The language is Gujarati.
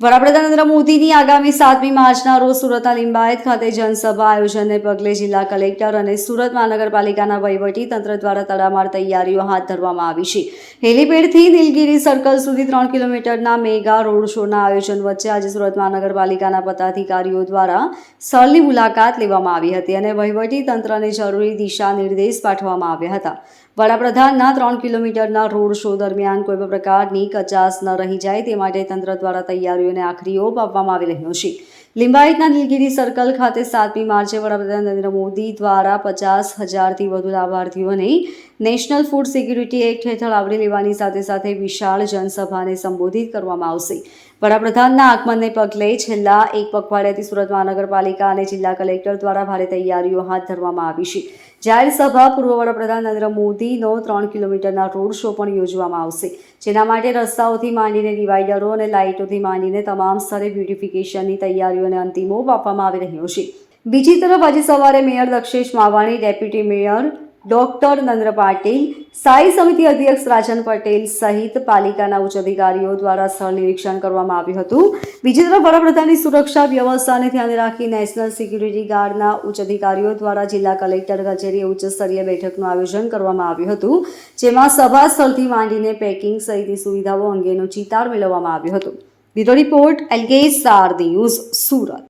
વડાપ્રધાન નરેન્દ્ર મોદીની આગામી 7મી માર્ચના રોજ સુરતના લિંબાયત ખાતે જનસભા આયોજનને પગલે જિલ્લા કલેક્ટર અને સુરત મહાનગરપાલિકાના વહીવટી તંત્ર દ્વારા તડામાર તૈયારીઓ હાથ ધરવામાં આવી છે. હેલીપેડથી નીલગિરી સર્કલ સુધી 3 કિલોમીટરના મેગા રોડ શોના આયોજન વચ્ચે આજે સુરત મહાનગરપાલિકાના પદાધિકારીઓ દ્વારા સ્થળની મુલાકાત લેવામાં આવી હતી અને વહીવટી તંત્રને જરૂરી દિશા નિર્દેશ પાઠવવામાં આવ્યા હતા. વડાપ્રધાનના 3 કિલોમીટરના રોડ શો દરમિયાન કોઈ પણ પ્રકારની કચાસ ન રહી જાય તે માટે તંત્ર દ્વારા તૈયારીઓને આખરી ઓપ આપવામાં આવી રહ્યો છે. લિંબાયતના નીલગિરી સર્કલ ખાતે 7મી માર્ચે વડાપ્રધાન નરેન્દ્ર મોદી દ્વારા 50,000થી વધુ લાભાર્થીઓને નેશનલ ફૂડ સિક્યુરિટી એક્ટ હેઠળ આવરી લેવાની સાથે સાથે વિશાળ જનસભાને સંબોધિત કરવામાં આવશે. વડાપ્રધાનના આગમનને પગલે છેલ્લા એક પખવાડિયાથી સુરત મહાનગરપાલિકા અને જિલ્લા કલેક્ટર દ્વારા ભારે તૈયારીઓ હાથ ધરવામાં આવી છે. જાહેર સભા પૂર્વ વડાપ્રધાન નરેન્દ્ર મોદીનો 3 કિલોમીટરના રોડ શો પણ યોજવામાં આવશે, જેના માટે રસ્તાઓથી માંડીને ડિવાઈડરો અને લાઇટોથી માંડીને તમામ સ્તરે બ્યુટિફિકેશનની તૈયારીઓને અંતિમ ઓપ આપવામાં આવી રહ્યો છે. બીજી તરફ આજે સવારે mayor Dakshesh Mavani, deputy mayor doctor Narendra Patil, સ્થાયી સમિતિ અધ્યક્ષ રાજન પટેલ સહિત પાલિકાના ઉચ્ચ અધિકારીઓ દ્વારા સ્થળ નિરીક્ષણ કરવામાં આવ્યું હતું. બીજી તરફ વડાપ્રધાનની સુરક્ષા વ્યવસ્થાને ધ્યાને રાખી નેશનલ સિક્યુરિટી ગાર્ડના ઉચ્ચ અધિકારીઓ દ્વારા જિલ્લા કલેક્ટર કચેરીએ ઉચ્ચ સ્તરીય બેઠકનું આયોજન કરવામાં આવ્યું હતું, જેમાં સભા સ્થળથી માંડીને પેકિંગ સહિતની સુવિધાઓ અંગેનો ચિતાર મેળવવામાં આવ્યો હતો. Bureau report, LK star news, Surat.